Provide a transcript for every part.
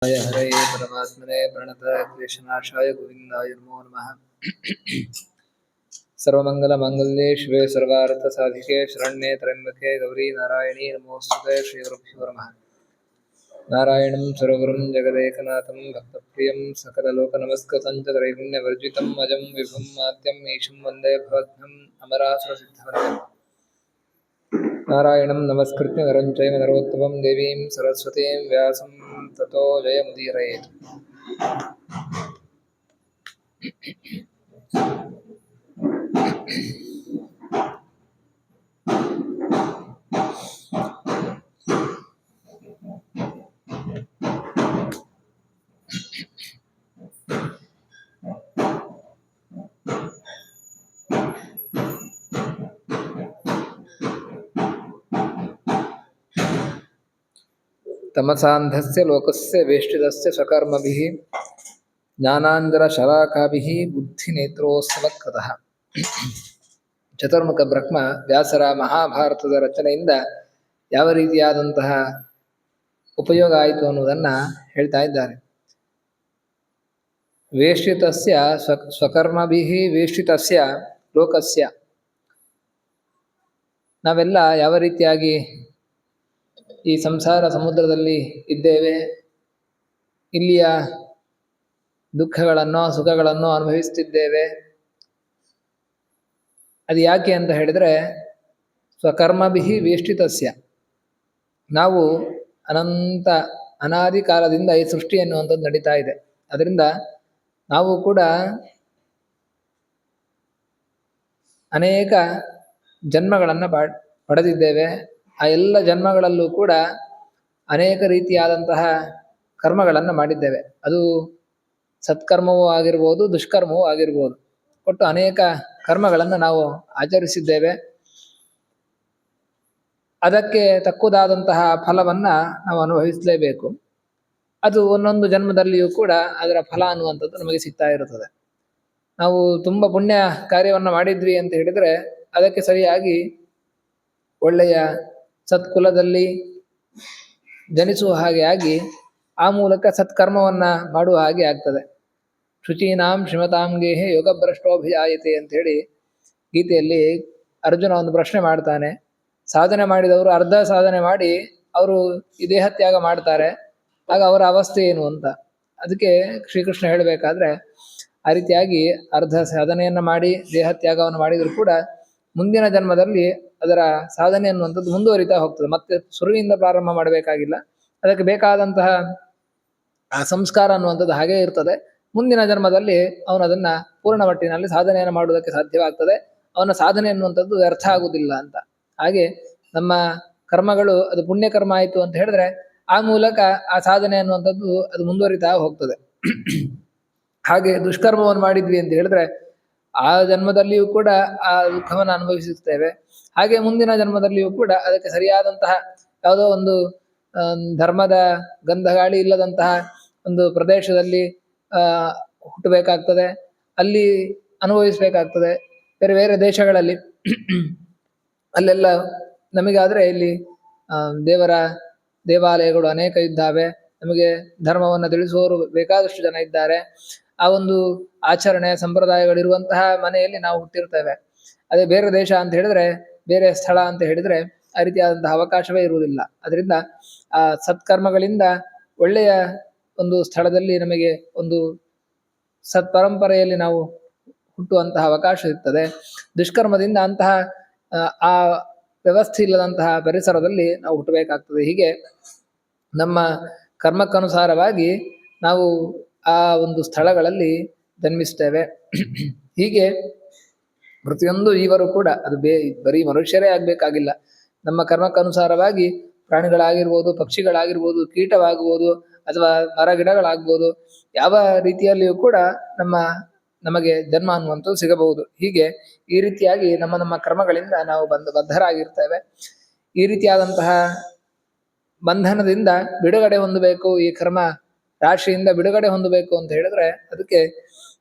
हरे परमात्मने प्रणतक्लेशनाशाय गोविन्दाय नमो नमः। सर्वमङ्गलमाङ्गल्ये शिवे सर्वार्थसाधिके शरण्ये त्र्यम्बके गौरी नारायणी नमोस्तुते श्रीगुरुभ्यो नमः। नारायणं सर्वगुरुं जगदेकनाथं भक्तप्रियं सकललोकनमस्कृतं च त्रैगुण्यवर्जितम् अजं विभुं माद्यं ईशं वन्दे भवद्भ्यम् अमरासुरसिद्धवन्द्यम्। नारायणं नमस्कृत्य नरं चैव नरोत्तमं देवीं सरस्वतीं व्यासं ततो जयमुदीरयेत्। तमसान्धस्य लोकस्य वेष्टितस्य स्वकर्मभिः ज्ञानाञ्जनशलाकाभिः बुद्धिनेत्रोत्सवकृतः। ಚತುರ್ಮುಖ ಬ್ರಹ್ಮ ವ್ಯಾಸರ ಮಹಾಭಾರತದ ರಚನೆಯಿಂದ ಯಾವ ರೀತಿಯಾದಂತಹ ಉಪಯೋಗ ಆಯಿತು ಅನ್ನೋದನ್ನು ಹೇಳ್ತಾ ಇದ್ದಾರೆ. ವೇಷ್ಟಿತಸ್ಯ ಸ್ವಕರ್ಮಭಿಃ ವೇಷ್ಟಿತಸ್ಯ ಲೋಕಸ್ಯ, ನಾವೆಲ್ಲ ಯಾವ ರೀತಿಯಾಗಿ ಈ ಸಂಸಾರ ಸಮುದ್ರದಲ್ಲಿ ಇದ್ದೇವೆ, ಇಲ್ಲಿಯ ದುಃಖಗಳನ್ನು ಸುಖಗಳನ್ನು ಅನುಭವಿಸುತ್ತಿದ್ದೇವೆ. ಅದು ಯಾಕೆ ಅಂತ ಹೇಳಿದರೆ, ಸ್ವಕರ್ಮಭಿಃ ವೇಷ್ಟಿತಸ್ಯ, ನಾವು ಅನಾದಿ ಕಾಲದಿಂದ ಈ ಸೃಷ್ಟಿ ಎನ್ನುವಂಥದ್ದು ನಡೀತಾ ಇದೆ. ಅದರಿಂದ ನಾವು ಕೂಡ ಅನೇಕ ಜನ್ಮಗಳನ್ನು ಪಡೆದಿದ್ದೇವೆ. ಆ ಎಲ್ಲ ಜನ್ಮಗಳಲ್ಲೂ ಕೂಡ ಅನೇಕ ರೀತಿಯಾದಂತಹ ಕರ್ಮಗಳನ್ನು ಮಾಡಿದ್ದೇವೆ. ಅದು ಸತ್ಕರ್ಮವೂ ಆಗಿರ್ಬೋದು, ದುಷ್ಕರ್ಮವೂ ಆಗಿರ್ಬೋದು. ಒಟ್ಟು ಅನೇಕ ಕರ್ಮಗಳನ್ನು ನಾವು ಆಚರಿಸಿದ್ದೇವೆ. ಅದಕ್ಕೆ ತಕ್ಕುದಾದಂತಹ ಫಲವನ್ನು ನಾವು ಅನುಭವಿಸಲೇಬೇಕು. ಅದು ಒಂದೊಂದು ಜನ್ಮದಲ್ಲಿಯೂ ಕೂಡ ಅದರ ಫಲ ಅನ್ನುವಂಥದ್ದು ನಮಗೆ ಸಿಗ್ತಾ ಇರುತ್ತದೆ. ನಾವು ತುಂಬ ಪುಣ್ಯ ಕಾರ್ಯವನ್ನು ಮಾಡಿದ್ವಿ ಅಂತ ಹೇಳಿದರೆ ಅದಕ್ಕೆ ಸರಿಯಾಗಿ ಒಳ್ಳೆಯ ಸತ್ಕುಲದಲ್ಲಿ ಜನಿಸುವ ಹಾಗೆ ಆಗಿ ಆ ಮೂಲಕ ಸತ್ಕರ್ಮವನ್ನು ಮಾಡುವ ಹಾಗೆ ಆಗ್ತದೆ. ಶುಚೀನಾಂ ಶ್ರೀಮತಾಂ ಗೇಹೆ ಯೋಗಭ್ರಷ್ಟೋಭಿಜಾಯತೆ ಅಂತ ಹೇಳಿ ಗೀತೆಯಲ್ಲಿ ಅರ್ಜುನ ಒಂದು ಪ್ರಶ್ನೆ ಮಾಡ್ತಾನೆ. ಸಾಧನೆ ಮಾಡಿದವರು ಅರ್ಧ ಸಾಧನೆ ಮಾಡಿ ಅವರು ಈ ದೇಹತ್ಯಾಗ ಮಾಡ್ತಾರೆ, ಆಗ ಅವರ ಅವಸ್ಥೆ ಏನು ಅಂತ. ಅದಕ್ಕೆ ಶ್ರೀಕೃಷ್ಣ ಹೇಳಬೇಕಾದ್ರೆ, ಆ ರೀತಿಯಾಗಿ ಅರ್ಧ ಸಾಧನೆಯನ್ನು ಮಾಡಿ ದೇಹತ್ಯಾಗವನ್ನು ಮಾಡಿದರೂ ಕೂಡ ಮುಂದಿನ ಜನ್ಮದಲ್ಲಿ ಅದರ ಸಾಧನೆ ಅನ್ನುವಂಥದ್ದು ಮುಂದುವರಿತಾ ಹೋಗ್ತದೆ. ಮತ್ತೆ ಶುರುವಿಂದ ಪ್ರಾರಂಭ ಮಾಡಬೇಕಾಗಿಲ್ಲ. ಅದಕ್ಕೆ ಬೇಕಾದಂತಹ ಆ ಸಂಸ್ಕಾರ ಅನ್ನುವಂಥದ್ದು ಹಾಗೇ ಇರ್ತದೆ. ಮುಂದಿನ ಜನ್ಮದಲ್ಲಿ ಅವನು ಅದನ್ನು ಪೂರ್ಣ ಮಟ್ಟಿನಲ್ಲಿ ಸಾಧನೆಯನ್ನು ಮಾಡುವುದಕ್ಕೆ ಸಾಧ್ಯವಾಗ್ತದೆ. ಅವನ ಸಾಧನೆ ಅನ್ನುವಂಥದ್ದು ವ್ಯರ್ಥ ಆಗುವುದಿಲ್ಲ ಅಂತ. ಹಾಗೆ ನಮ್ಮ ಕರ್ಮಗಳು ಅದು ಪುಣ್ಯಕರ್ಮ ಆಯಿತು ಅಂತ ಹೇಳಿದ್ರೆ ಆ ಮೂಲಕ ಆ ಸಾಧನೆ ಅನ್ನುವಂಥದ್ದು ಅದು ಮುಂದುವರಿತಾ ಹೋಗ್ತದೆ. ಹಾಗೆ ದುಷ್ಕರ್ಮವನ್ನು ಮಾಡಿದ್ವಿ ಅಂತ ಹೇಳಿದ್ರೆ ಆ ಜನ್ಮದಲ್ಲಿಯೂ ಕೂಡ ಆ ದುಃಖವನ್ನು ಅನುಭವಿಸುತ್ತೇವೆ. ಹಾಗೆ ಮುಂದಿನ ಜನ್ಮದಲ್ಲಿಯೂ ಕೂಡ ಅದಕ್ಕೆ ಸರಿಯಾದಂತಹ ಯಾವುದೋ ಒಂದು ಧರ್ಮದ ಗಂಧಗಾಳಿ ಇಲ್ಲದಂತಹ ಒಂದು ಪ್ರದೇಶದಲ್ಲಿ ಹುಟ್ಟಬೇಕಾಗ್ತದೆ, ಅಲ್ಲಿ ಅನುಭವಿಸಬೇಕಾಗ್ತದೆ. ಬೇರೆ ಬೇರೆ ದೇಶಗಳಲ್ಲಿ ಅಲ್ಲೆಲ್ಲ ನಮಗಾದರೆ ಇಲ್ಲಿ ದೇವರ ದೇವಾಲಯಗಳು ಅನೇಕ ಇದ್ದಾವೆ. ನಮಗೆ ಧರ್ಮವನ್ನು ತಿಳಿಸುವವರು ಬೇಕಾದಷ್ಟು ಜನ ಇದ್ದಾರೆ. ಆ ಒಂದು ಆಚರಣೆ ಸಂಪ್ರದಾಯಗಳಿರುವಂತಹ ಮನೆಯಲ್ಲಿ ನಾವು ಹುಟ್ಟಿರ್ತೇವೆ. ಅದೇ ಬೇರೆ ದೇಶ ಅಂತ ಹೇಳಿದ್ರೆ, ಬೇರೆ ಸ್ಥಳ ಅಂತ ಹೇಳಿದರೆ ಆ ರೀತಿಯಾದಂತಹ ಅವಕಾಶವೇ ಇರುವುದಿಲ್ಲ. ಅದರಿಂದ ಆ ಸತ್ಕರ್ಮಗಳಿಂದ ಒಳ್ಳೆಯ ಒಂದು ಸ್ಥಳದಲ್ಲಿ ನಮಗೆ ಒಂದು ಸತ್ಪರಂಪರೆಯಲ್ಲಿ ನಾವು ಹುಟ್ಟುವಂತಹ ಅವಕಾಶ ಇರ್ತದೆ. ದುಷ್ಕರ್ಮದಿಂದ ಅಂತಹ ಆ ವ್ಯವಸ್ಥೆ ಇಲ್ಲದಂತಹ ಪರಿಸರದಲ್ಲಿ ನಾವು ಹುಟ್ಟಬೇಕಾಗ್ತದೆ. ಹೀಗೆ ನಮ್ಮ ಕರ್ಮಕ್ಕನುಸಾರವಾಗಿ ನಾವು ಆ ಒಂದು ಸ್ಥಳಗಳಲ್ಲಿ ಜನ್ಮಿಸ್ತೇವೆ. ಹೀಗೆ ಪ್ರತಿಯೊಂದು ಜೀವರು ಕೂಡ ಅದು ಬರೀ ಮನುಷ್ಯರೇ ಆಗಬೇಕಾಗಿಲ್ಲ. ನಮ್ಮ ಕರ್ಮಕ್ಕನುಸಾರವಾಗಿ ಪ್ರಾಣಿಗಳಾಗಿರ್ಬೋದು, ಪಕ್ಷಿಗಳಾಗಿರ್ಬೋದು, ಕೀಟವಾಗ್ಬೋದು, ಅಥವಾ ಮರ ಗಿಡಗಳಾಗ್ಬೋದು, ಯಾವ ರೀತಿಯಲ್ಲಿಯೂ ಕೂಡ ನಮಗೆ ಜನ್ಮ ಅನ್ನುವಂಥದ್ದು ಸಿಗಬಹುದು. ಹೀಗೆ ಈ ರೀತಿಯಾಗಿ ನಮ್ಮ ಕರ್ಮಗಳಿಂದ ನಾವು ಬದ್ಧರಾಗಿರ್ತೇವೆ. ಈ ರೀತಿಯಾದಂತಹ ಬಂಧನದಿಂದ ಬಿಡುಗಡೆ ಹೊಂದಬೇಕು, ಈ ಕರ್ಮ ರಾಶಿಯಿಂದ ಬಿಡುಗಡೆ ಹೊಂದಬೇಕು ಅಂತ ಹೇಳಿದ್ರೆ ಅದಕ್ಕೆ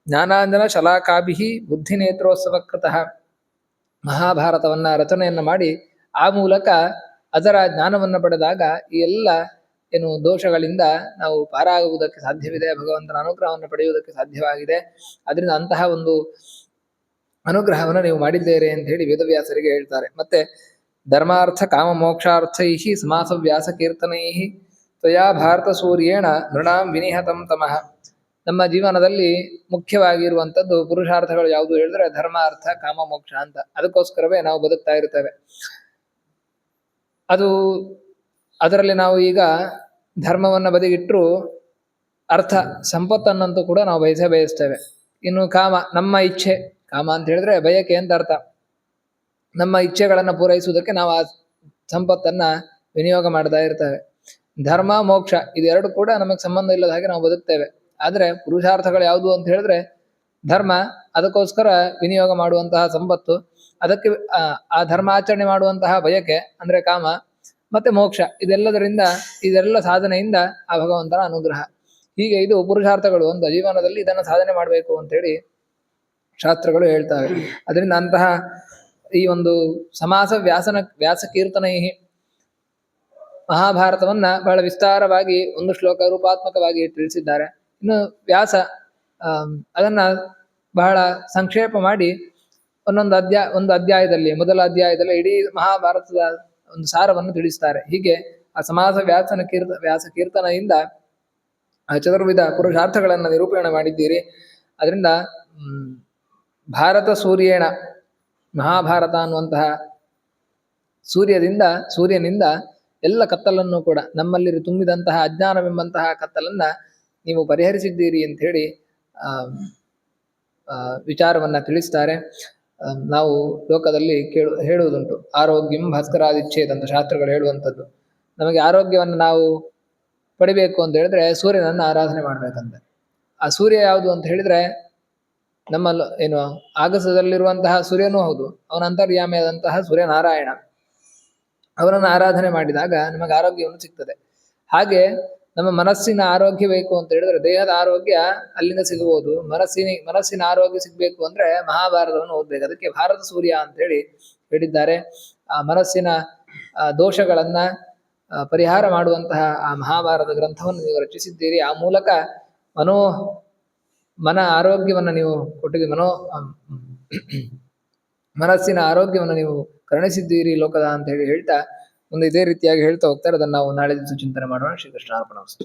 ಜ್ಞಾನಾಂಜನ ಶಲಾಕಾಭಿಃ ಬುದ್ಧಿನೇತ್ರೋತ್ಸವಕೃತಃ ಮಹಾಭಾರತವನ್ನು ರಚನೆಯನ್ನು ಮಾಡಿ ಆ ಮೂಲಕ ಅದರ ಜ್ಞಾನವನ್ನು ಪಡೆದಾಗ ಈ ಎಲ್ಲ ಏನು ದೋಷಗಳಿಂದ ನಾವು ಪಾರಾಗುವುದಕ್ಕೆ ಸಾಧ್ಯವಿದೆ, ಭಗವಂತನ ಅನುಗ್ರಹವನ್ನು ಪಡೆಯುವುದಕ್ಕೆ ಸಾಧ್ಯವಾಗಿದೆ. ಅದರಿಂದ ಅಂತಹ ಒಂದು ಅನುಗ್ರಹವನ್ನು ನೀವು ಮಾಡಿದ್ದೀರಿ ಅಂತ ಹೇಳಿ ವೇದವ್ಯಾಸರಿಗೆ ಹೇಳ್ತಾರೆ. ಮತ್ತೆ ಧರ್ಮಾರ್ಥ ಕಾಮ ಮೋಕ್ಷಾರ್ಥೈ ಸಮಾಸ ವ್ಯಾಸ ಕೀರ್ತನೈ ತ್ವಯಾ ಭಾರತ ಸೂರ್ಯೇಣ ನೃಣಾಂ ವಿನಿಹತಂ ತಮಃ. ನಮ್ಮ ಜೀವನದಲ್ಲಿ ಮುಖ್ಯವಾಗಿರುವಂಥದ್ದು ಪುರುಷಾರ್ಥಗಳು ಯಾವುದು ಹೇಳಿದ್ರೆ ಧರ್ಮ, ಅರ್ಥ, ಕಾಮ, ಮೋಕ್ಷ ಅಂತ. ಅದಕ್ಕೋಸ್ಕರವೇ ನಾವು ಬದುಕ್ತಾ ಇರ್ತೇವೆ. ಅದರಲ್ಲಿ ನಾವು ಈಗ ಧರ್ಮವನ್ನು ಬದಿಗಿಟ್ಟರು ಅರ್ಥ ಸಂಪತ್ತನ್ನಂತೂ ಕೂಡ ನಾವು ಬಯಸ್ತೇವೆ. ಇನ್ನು ಕಾಮ, ನಮ್ಮ ಇಚ್ಛೆ. ಕಾಮ ಅಂತ ಹೇಳಿದ್ರೆ ಬಯಕೆ ಅಂತ ಅರ್ಥ. ನಮ್ಮ ಇಚ್ಛೆಗಳನ್ನು ಪೂರೈಸುವುದಕ್ಕೆ ನಾವು ಆ ಸಂಪತ್ತನ್ನ ವಿನಿಯೋಗ ಮಾಡ್ತಾ ಇರ್ತೇವೆ. ಧರ್ಮ, ಮೋಕ್ಷ ಇದೆರಡು ಕೂಡ ನಮಗೆ ಸಂಬಂಧ ಇಲ್ಲದ ಹಾಗೆ ನಾವು ಬದುಕ್ತೇವೆ. ಆದ್ರೆ ಪುರುಷಾರ್ಥಗಳು ಯಾವುದು ಅಂತ ಹೇಳಿದ್ರೆ ಧರ್ಮ, ಅದಕ್ಕೋಸ್ಕರ ವಿನಿಯೋಗ ಮಾಡುವಂತಹ ಸಂಪತ್ತು, ಅದಕ್ಕೆ ಆ ಧರ್ಮಾಚರಣೆ ಮಾಡುವಂತಹ ಬಯಕೆ ಅಂದ್ರೆ ಕಾಮ, ಮತ್ತೆ ಮೋಕ್ಷ. ಇದೆಲ್ಲ ಸಾಧನೆಯಿಂದ ಆ ಭಗವಂತನ ಅನುಗ್ರಹ. ಹೀಗೆ ಇದು ಪುರುಷಾರ್ಥಗಳು ಅಂತ. ಜೀವನದಲ್ಲಿ ಇದನ್ನು ಸಾಧನೆ ಮಾಡಬೇಕು ಅಂತೇಳಿ ಶಾಸ್ತ್ರಗಳು ಹೇಳ್ತವೆ. ಅದರಿಂದ ಅಂತಹ ಈ ಒಂದು ಸಮಾಸ ವ್ಯಾಸ ಕೀರ್ತನೈ ಮಹಾಭಾರತವನ್ನ ಬಹಳ ವಿಸ್ತಾರವಾಗಿ ಒಂದು ಶ್ಲೋಕ ರೂಪಾತ್ಮಕವಾಗಿ ತಿಳಿಸಿದ್ದಾರೆ. ಇನ್ನು ವ್ಯಾಸ ಅದನ್ನ ಬಹಳ ಸಂಕ್ಷೇಪ ಮಾಡಿ ಒಂದು ಅಧ್ಯಾಯದಲ್ಲಿ, ಮೊದಲ ಅಧ್ಯಾಯದಲ್ಲಿ ಇಡೀ ಮಹಾಭಾರತದ ಒಂದು ಸಾರವನ್ನು ತಿಳಿಸ್ತಾರೆ. ಹೀಗೆ ಆ ಸಮಾಸ ವ್ಯಾಸ ಕೀರ್ತನೆಯಿಂದ ಆ ಚತುರ್ವಿಧ ಪುರುಷಾರ್ಥಗಳನ್ನು ನಿರೂಪಣೆ ಮಾಡಿದ್ದೀರಿ. ಅದರಿಂದ ಭಾರತ ಸೂರ್ಯೇಣ, ಮಹಾಭಾರತ ಅನ್ನುವಂತಹ ಸೂರ್ಯನಿಂದ ಎಲ್ಲ ಕತ್ತಲನ್ನು ಕೂಡ, ನಮ್ಮಲ್ಲಿ ತುಂಬಿದಂತಹ ಅಜ್ಞಾನವೆಂಬಂತಹ ಕತ್ತಲನ್ನ ನೀವು ಪರಿಹರಿಸಿದ್ದೀರಿ ಅಂತ ಹೇಳಿ ವಿಚಾರವನ್ನ ತಿಳಿಸ್ತಾರೆ. ನಾವು ಲೋಕದಲ್ಲಿ ಹೇಳುವುದುಂಟು, ಆರೋಗ್ಯಂ ಭಾಸ್ಕರಾದಿಚ್ಛೇದ್ ಅಂತ ಶಾಸ್ತ್ರಗಳು ಹೇಳುವಂಥದ್ದು. ನಮಗೆ ಆರೋಗ್ಯವನ್ನು ನಾವು ಪಡಿಬೇಕು ಅಂತ ಹೇಳಿದ್ರೆ ಸೂರ್ಯನನ್ನ ಆರಾಧನೆ ಮಾಡ್ಬೇಕಂತೆ. ಆ ಸೂರ್ಯ ಯಾವುದು ಅಂತ ಹೇಳಿದ್ರೆ ನಮ್ಮ ಏನು ಆಗಸದಲ್ಲಿರುವಂತಹ ಸೂರ್ಯನೂ ಹೌದು, ಅವನ ಅಂತರ್ಯಾಮಿಯಾದಂತಹ ಸೂರ್ಯನಾರಾಯಣ. ಅವನನ್ನು ಆರಾಧನೆ ಮಾಡಿದಾಗ ನಮಗೆ ಆರೋಗ್ಯವನ್ನು ಸಿಗ್ತದೆ. ಹಾಗೆ ನಮ್ಮ ಮನಸ್ಸಿನ ಆರೋಗ್ಯ ಬೇಕು ಅಂತ ಹೇಳಿದ್ರೆ ದೇಹದ ಆರೋಗ್ಯ ಅಲ್ಲಿಂದ ಸಿಗಬಹುದು. ಮನಸ್ಸಿನ ಆರೋಗ್ಯ ಸಿಗ್ಬೇಕು ಅಂದ್ರೆ ಮಹಾಭಾರತವನ್ನು ಓದ್ಬೇಕು. ಅದಕ್ಕೆ ಭಾರತ ಸೂರ್ಯ ಅಂತ ಹೇಳಿ ಹೇಳಿದ್ದಾರೆ. ಆ ಮನಸ್ಸಿನ ದೋಷಗಳನ್ನ ಪರಿಹಾರ ಮಾಡುವಂತಹ ಆ ಮಹಾಭಾರತ ಗ್ರಂಥವನ್ನು ನೀವು ರಚಿಸಿದ್ದೀರಿ. ಆ ಮೂಲಕ ಮನ ಆರೋಗ್ಯವನ್ನು ನೀವು ಕೊಟ್ಟಿದ್ದೀರಿ. ಮನಸ್ಸಿನ ಆರೋಗ್ಯವನ್ನು ನೀವು ಕರುಣಿಸಿದ್ದೀರಿ ಲೋಕದ ಅಂತ ಹೇಳಿ ಹೇಳ್ತಾ ಮುಂದೆ ಇದೇ ರೀತಿಯಾಗಿ ಹೇಳ್ತಾ ಹೋಗ್ತಾರೆ. ಅದನ್ನು ನಾವು ನಾಳೆ ದಿವಸ ಚಿಂತನೆ ಮಾಡೋಣ. ಶ್ರೀಕೃಷ್ಣಾರ್ಪಣಮಸ್ತು.